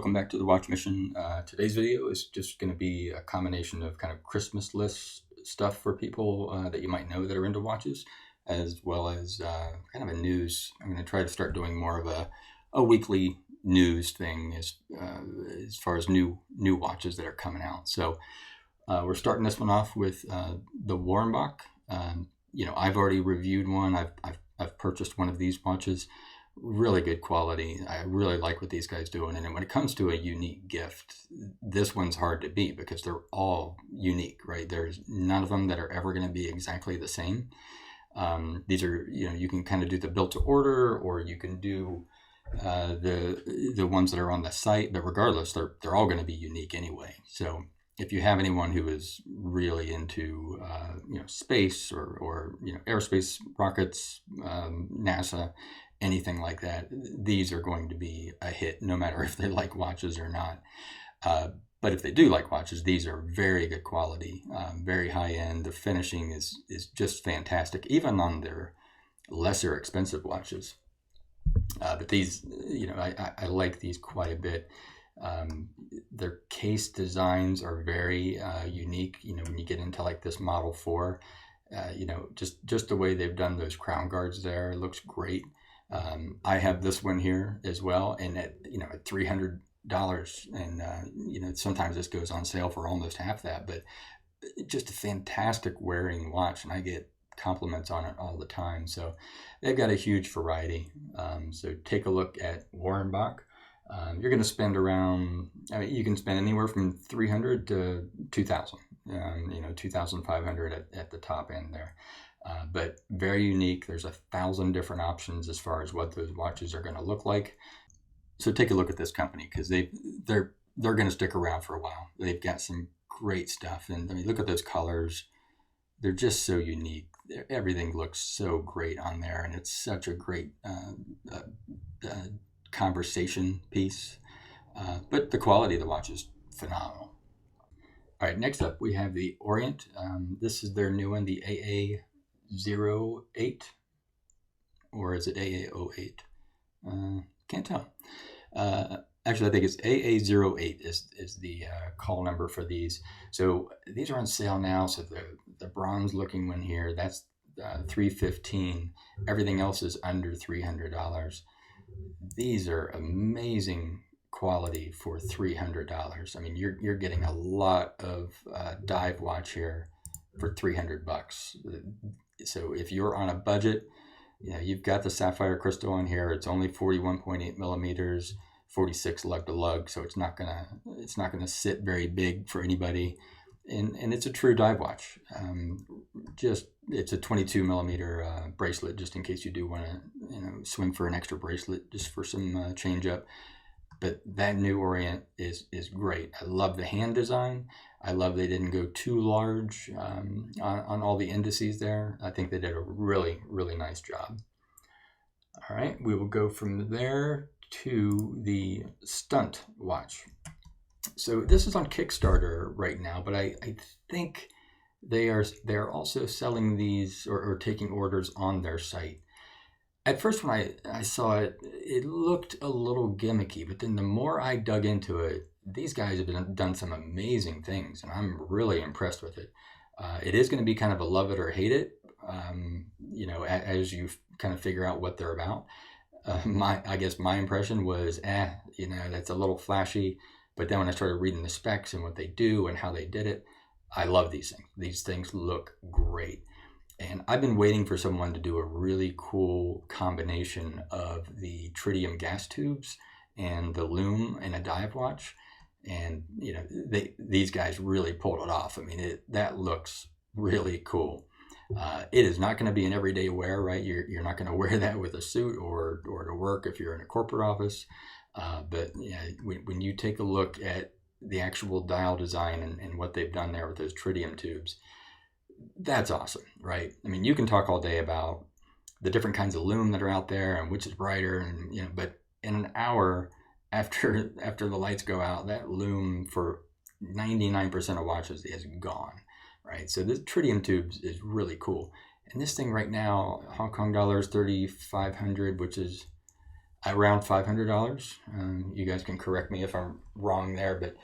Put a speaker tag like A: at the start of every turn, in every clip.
A: welcome back to the Watch Mission. Today's video is just going to be a combination of kind of Christmas list stuff for people that you might know that are into watches, as well as kind of a news. I'm going to try to start doing more of a weekly news thing as far as new watches that are coming out. So we're starting this one off with the Werenbach. I've already reviewed one. I've purchased one of these watches. Really good quality. I really like what these guys do. And when it comes to a unique gift, this one's hard to beat because they're all unique, right? There's none of them that are ever going to be exactly the same. These are, you can kind of do the built to order, or you can do the ones that are on the site, but regardless, they're all going to be unique anyway. So if you have anyone who is really into space or aerospace, rockets, NASA, anything like that, these are going to be a hit, no matter if they like watches or not. But if they do like watches, these are very good quality, very high end. The finishing is just fantastic, even on their lesser expensive watches. But these, I like these quite a bit. Their case designs are very unique. When you get into like this Model 4, just the way they've done those crown guards there, looks great. I have this one here as well, and at $300, and sometimes this goes on sale for almost half that. But just a fantastic wearing watch, and I get compliments on it all the time. So they've got a huge variety. So take a look at Werenbach. You're going to spend around, you can spend anywhere from $300 to $2,000. 2,500 at the top end there. But very unique. There's 1,000 different options as far as what those watches are going to look like. So take a look at this company, because they're going to stick around for a while. They've got some great stuff, and look at those colors. They're just so unique. Everything looks so great on there, and it's such a great conversation piece. But the quality of the watch is phenomenal. All right, next up we have the Orient. This is their new one, the AA08, or is it AA08? Can't tell. Actually, I think it's AA08 is the call number for these. So these are on sale now. So the bronze looking one here, that's $315. Everything else is under $300. These are amazing quality for $300. I mean, you're getting a lot of dive watch here for $300. So if you're on a budget, you've got the sapphire crystal on here. It's only 41.8 millimeters, 46 lug to lug. So it's not gonna sit very big for anybody, and it's a true dive watch. It's a 22 millimeter bracelet, just in case you do want to swing for an extra bracelet just for some change up. But that new Orient is great. I love the hand design. I love they didn't go too large on all the indices there. I think they did a really, really nice job. All right, we will go from there to the Stunt watch. So this is on Kickstarter right now, but I think they're also selling these or taking orders on their site. At first, when I saw it, it looked a little gimmicky, but then the more I dug into it, these guys have done some amazing things, and I'm really impressed with it. It is going to be kind of a love it or hate it, as you kind of figure out what they're about. I guess my impression was, that's a little flashy. But then when I started reading the specs and what they do and how they did it, I love these things. These things look great. And I've been waiting for someone to do a really cool combination of the tritium gas tubes and the lume in a dive watch. And, these guys really pulled it off. I mean, that looks really cool. It is not going to be an everyday wear, right? You're not going to wear that with a suit or to work if you're in a corporate office. But when you take a look at the actual dial design and what they've done there with those tritium tubes, that's awesome, right? I mean, you can talk all day about the different kinds of lume that are out there and which is brighter, and but in an hour after the lights go out, that lume for 99% of watches is gone, right? So this tritium tubes is really cool. And this thing right now, Hong Kong dollars 3,500, which is around $500. You guys can correct me if I'm wrong there, but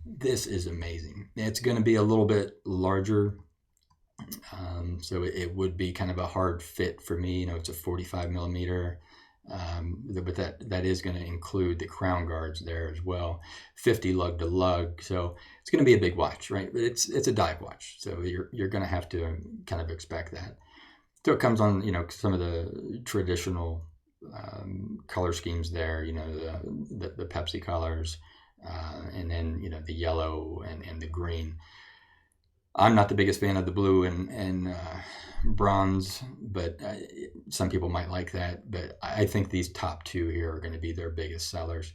A: this is amazing. It's going to be a little bit larger, so it would be kind of a hard fit for me. You know, it's a 45 millimeter, but that is going to include the crown guards there as well, 50 lug to lug. So it's going to be a big watch, right? But it's a dive watch, so you're going to have to kind of expect that. So it comes on, you know, some of the traditional color schemes there. You know, the Pepsi colors, and then, you know, the yellow and the green. I'm not the biggest fan of the blue and bronze, but some people might like that. But I think these top two here are going to be their biggest sellers.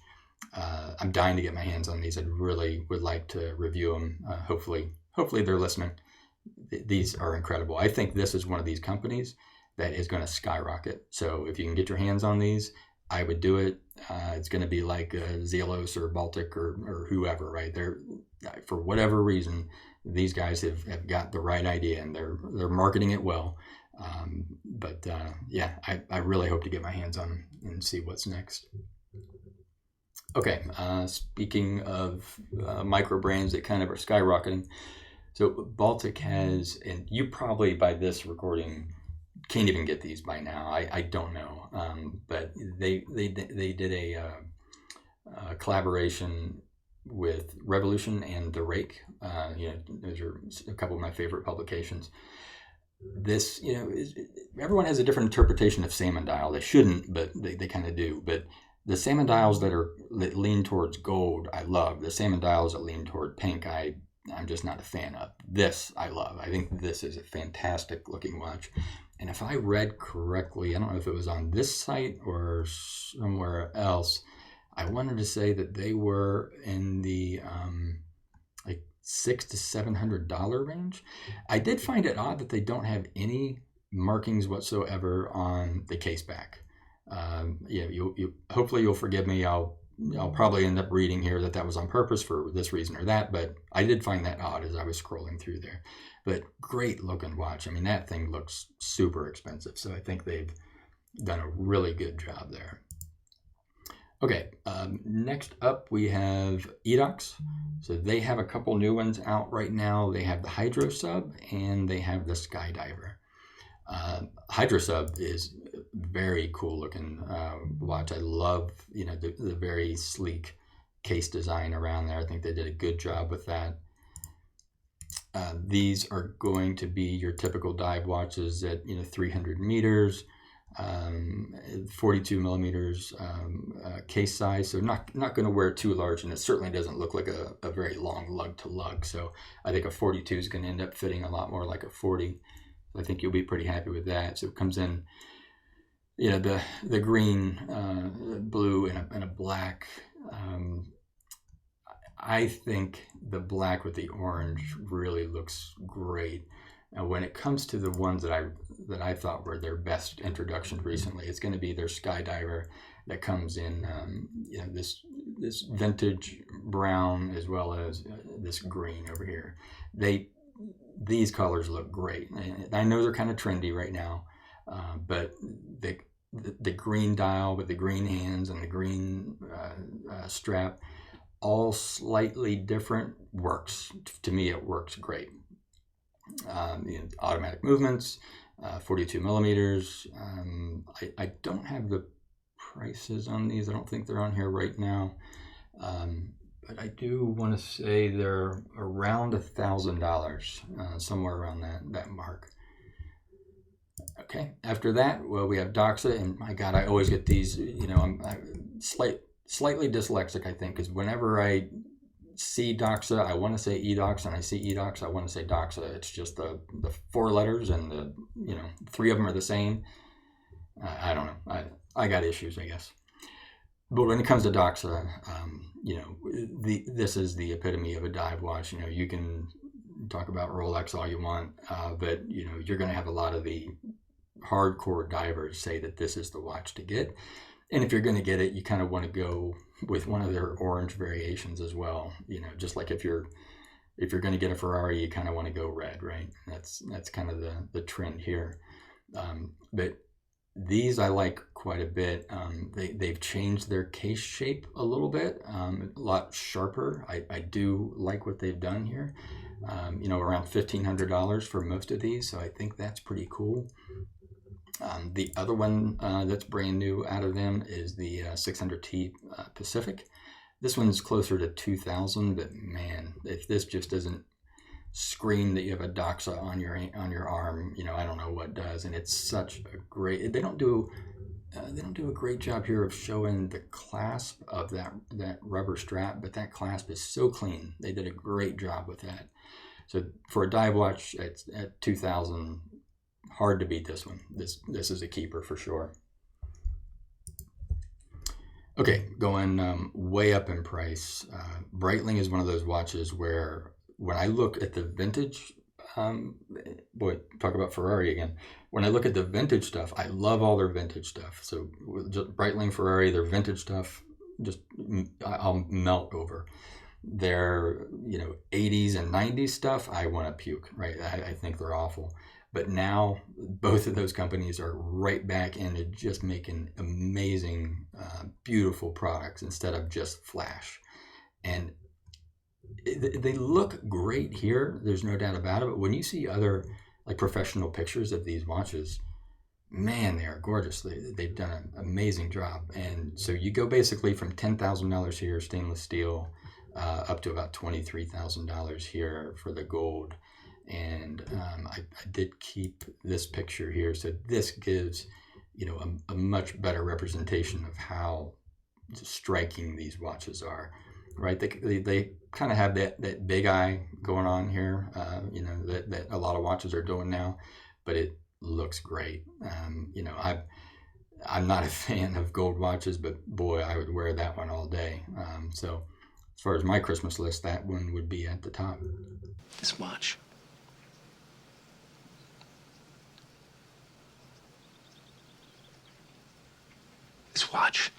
A: I'm dying to get my hands on these. I really would like to review them. Hopefully they're listening. These are incredible. I think this is one of these companies that is going to skyrocket. So if you can get your hands on these, I would do it. It's going to be like Zelos or Baltic or whoever, right? They're, for whatever reason, these guys have got the right idea, and they're marketing it well. Yeah, I really hope to get my hands on them and see what's next. Okay, speaking of micro brands that kind of are skyrocketing, so Baltic has, and you probably by this recording can't even get these by now. I don't know, but they did a collaboration with Revolution and The Rake. You know, those are a couple of my favorite publications. This, you know, everyone has a different interpretation of salmon dial. They shouldn't, but they kind of do. But the salmon dials that lean towards gold, I love. The salmon dials that lean toward pink, I'm just not a fan of. This I love. I think this is a fantastic looking watch. And if I read correctly, I don't know if it was on this site or somewhere else, I wanted to say that they were in the like $600 to $700 range. I did find it odd that they don't have any markings whatsoever on the case back. Yeah, you hopefully you'll forgive me. I'll probably end up reading here that was on purpose for this reason or that, but I did find that odd as I was scrolling through there. But great looking watch. I mean, that thing looks super expensive, so I think they've done a really good job there. Okay, next up we have Edox. So they have a couple new ones out right now. They have the Hydro Sub and they have the Skydiver. Hydro Sub is very cool looking watch. I love, you know, the very sleek case design around there. I think they did a good job with that. These are going to be your typical dive watches at, you know, 300 meters, 42 millimeters case size. So not going to wear too large, and it certainly doesn't look like a very long lug to lug. So I think a 42 is going to end up fitting a lot more like a 40. I think you'll be pretty happy with that. So it comes in, you know, the green, blue, and a black. I think the black with the orange really looks great. Now, when it comes to the ones that I thought were their best introduction recently, it's going to be their Skydiver that comes in, you know, this vintage brown as well as this green over here. These colors look great. I know they're kind of trendy right now, but the green dial with the green hands and the green strap, all slightly different, works. To me, it works great. You know, automatic movements, 42 millimeters. I don't have the prices on these. I don't think they're on here right now. But I do want to say they're around $1,000, somewhere around that mark. Okay, after that, well, we have Doxa, and my God, I always get these. You know, I'm slightly dyslexic, I think, because whenever I see Doxa, I want to say Edox, and I see Edox, I want to say Doxa. It's just the four letters, and you know, three of them are the same. I don't know. I got issues, I guess. But when it comes to Doxa, you know, this is the epitome of a dive watch. You know, you can talk about Rolex all you want, but you know, you're going to have a lot of the hardcore divers say that this is the watch to get. And if you're going to get it, you kind of want to go with one of their orange variations as well. You know, just like if you're going to get a Ferrari, you kind of want to go red, right? That's kind of the trend here. But These I like quite a bit. They've changed their case shape a little bit, a lot sharper. I do like what they've done here. Around $1,500 for most of these, so I think that's pretty cool. The other one that's brand new out of them is the 600T Pacific. This one's closer to 2,000, but man, if this just doesn't scream that you have a Doxa on your arm, I don't know what does. And it's such a great. They don't do a great job here of showing the clasp of that rubber strap, but that clasp is so clean. They did a great job with that. So for a dive watch at 2,000, hard to beat this one. This is a keeper for sure. Okay, going way up in price. Breitling is one of those watches where when I look at the vintage, boy, talk about Ferrari again. When I look at the vintage stuff, I love all their vintage stuff. So just Breitling, Ferrari, their vintage stuff, just I'll melt over. Their 80s and 90s stuff, I want to puke, right? I think they're awful. But now both of those companies are right back into just making amazing, beautiful products instead of just flash. And they look great here. There's no doubt about it. But when you see other like professional pictures of these watches, man, they are gorgeous. They've done an amazing job. And so you go basically from $10,000 here, stainless steel, up to about $23,000 here for the gold. And I did keep this picture here, so this gives a much better representation of how striking these watches are, right? They kind of have that big eye going on here, that a lot of watches are doing now, but it looks great. I'm not a fan of gold watches, but boy, I would wear that one all day. So as far as my Christmas list, that one would be at the top.
B: This watch. This watch.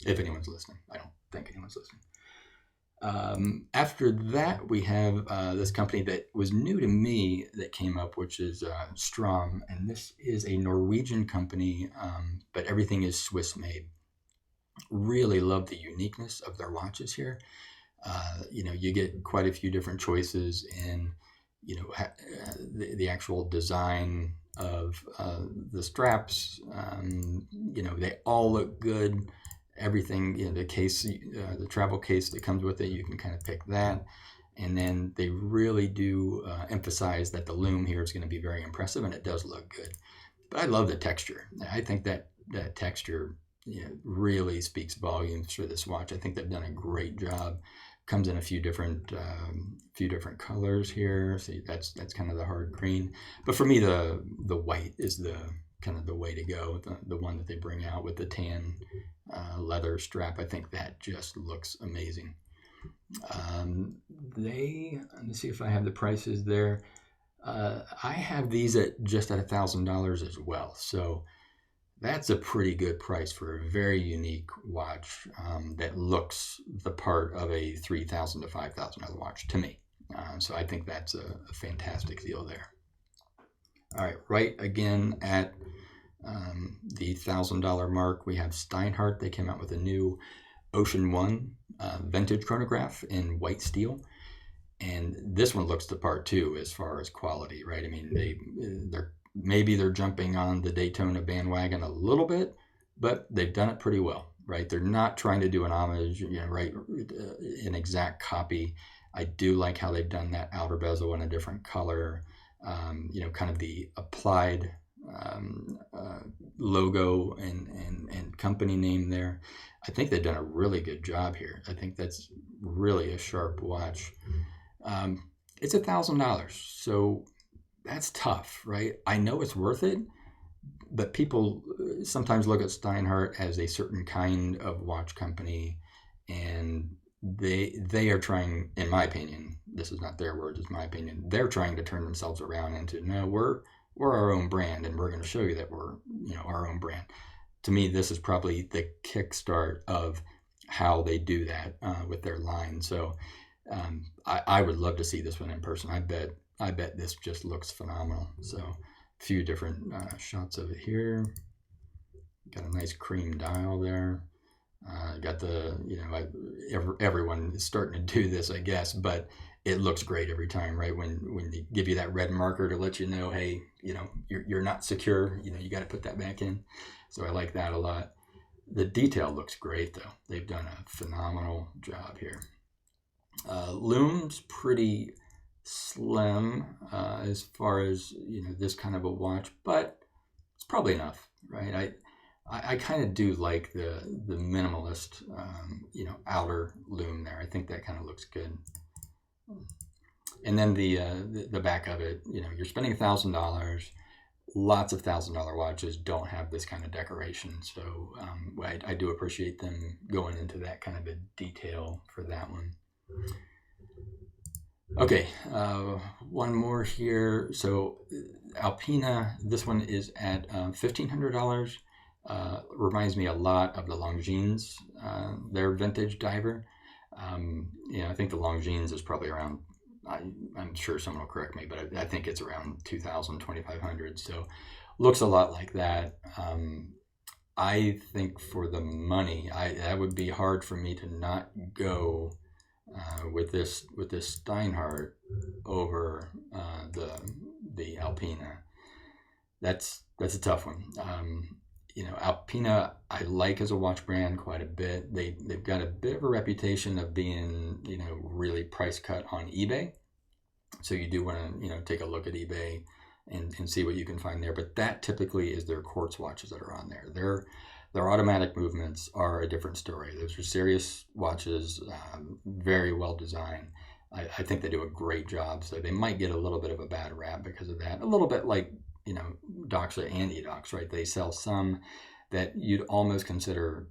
A: If anyone's listening. I don't think anyone's listening. After that, we have this company that was new to me that came up, which is Straum. And this is a Norwegian company, but everything is Swiss made. Really love the uniqueness of their watches here. You get quite a few different choices in, the actual design of the straps. They all look good. Everything, the case, the travel case that comes with it, you can kind of pick that. And then they really do emphasize that the loom here is going to be very impressive, and it does look good. But I love the texture. I think that texture really speaks volumes for this watch. I think they've done a great job. Comes in a few different colors here. See, that's kind of the hard green. But for me, the white is the kind of the way to go. The one that they bring out with the tan leather strap. I think that just looks amazing. Let me see if I have the prices there. I have these at just at $1,000 as well. So that's a pretty good price for a very unique watch that looks the part of a $3,000 to $5,000 watch to me. So I think that's a fantastic deal there. All right, right again at the $1,000 mark, we have Steinhart. They came out with a new Ocean One vintage chronograph in white steel. And this one looks the part too as far as quality, right? I mean, they're jumping on the Daytona bandwagon a little bit, but they've done it pretty well, right? They're not trying to do an homage, right? An exact copy. I do like how they've done that outer bezel in a different color, kind of the applied logo and company name there. I think they've done a really good job here. I think that's really a sharp watch. It's $1,000, so that's tough, right? I know it's worth it, but people sometimes look at Steinhart as a certain kind of watch company, and they are trying, in my opinion, this is not their words, it's my opinion, they're trying to turn themselves around into, no, we're our own brand, and we're going to show you that we're our own brand. To me, this is probably the kickstart of how they do that with their line. So I would love to see this one in person. I bet this just looks phenomenal. So a few different shots of it here. Got a nice cream dial there. Got the, everyone is starting to do this, I guess, but it looks great every time, right? When they give you that red marker to let you know, hey, you're not secure, you got to put that back in. So I like that a lot. The detail looks great, though. They've done a phenomenal job here. Loom's pretty slim as far as this kind of a watch, but it's probably enough, right? I kind of do like the minimalist, outer loom there. I think that kind of looks good. And then the back of it, you're spending $1,000. Lots of $1,000 watches don't have this kind of decoration, so I do appreciate them going into that kind of a detail for that one. Okay, one more here. So Alpina, this one is at $1,500. Reminds me a lot of the Longines, their vintage diver. I think the Longines is probably around, I'm sure someone will correct me, but I think it's around 2,000, 2,500. So looks a lot like that. I think for the money, that would be hard for me to not go with this Steinhart over the Alpina. That's a tough one. Alpina I like as a watch brand quite a bit. They've got a bit of a reputation of being really price cut on eBay. So you do want to take a look at eBay and see what you can find there. But that typically is their quartz watches that are on there. Their automatic movements are a different story. Those are serious watches, very well designed. I think they do a great job. So they might get a little bit of a bad rap because of that. A little bit like Doxa and Edox, right? They sell some that you'd almost consider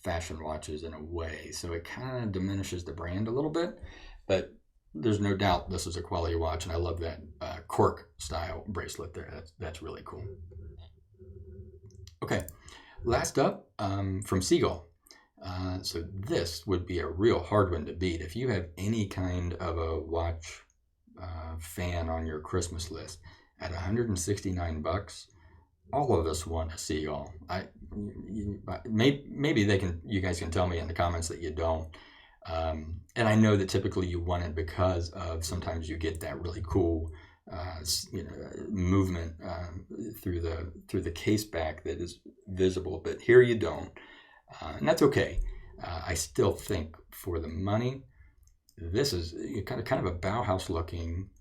A: fashion watches in a way. So it kind of diminishes the brand a little bit, but there's no doubt this is a quality watch, and I love that cork style bracelet there. That's really cool. Okay, last up from Seagull. So this would be a real hard one to beat. If you have any kind of a watch fan on your Christmas list, at $169, all of us want a Seagull. Maybe you guys can tell me in the comments that you don't. And I know that typically you want it because of sometimes you get that really cool movement through the case back that is visible, but here you don't, and that's okay. I still think for the money, this is kind of a Bauhaus looking,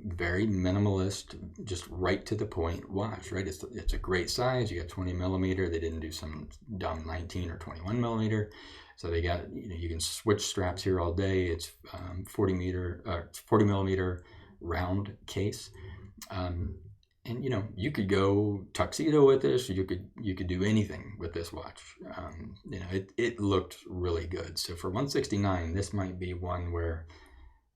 A: very minimalist, just right to the point watch, right? It's a great size. You got 20 millimeter. They didn't do some dumb 19 or 21 millimeter. So they got, you can switch straps here all day. It's 40 millimeter round case. And you could go tuxedo with this. You could do anything with this watch. It looked really good. So for $169, this might be one where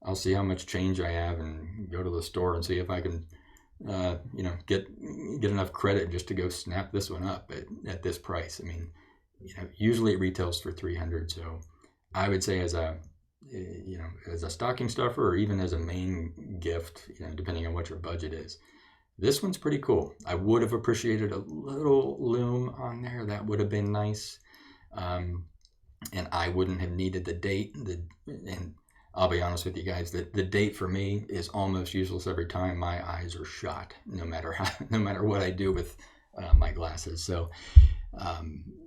A: I'll see how much change I have and go to the store and see if I can, get enough credit just to go snap this one up at this price. I mean, usually it retails for $300. So I would say as a stocking stuffer or even as a main gift, depending on what your budget is, this one's pretty cool. I would have appreciated a little loom on there. That would have been nice. And I wouldn't have needed the date. And I'll be honest with you guys, the date for me is almost useless every time. My eyes are shot, no matter what I do with my glasses. So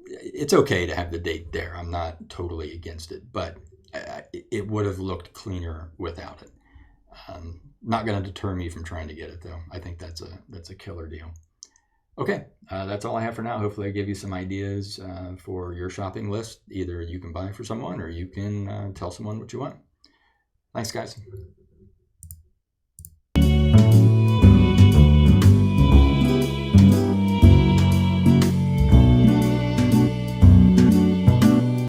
A: it's okay to have the date there. I'm not totally against it, but it would have looked cleaner without it. Not going to deter me from trying to get it, though. I think that's a killer deal. Okay, that's all I have for now. Hopefully I give you some ideas for your shopping list. Either you can buy for someone or you can tell someone what you want. Thanks, guys.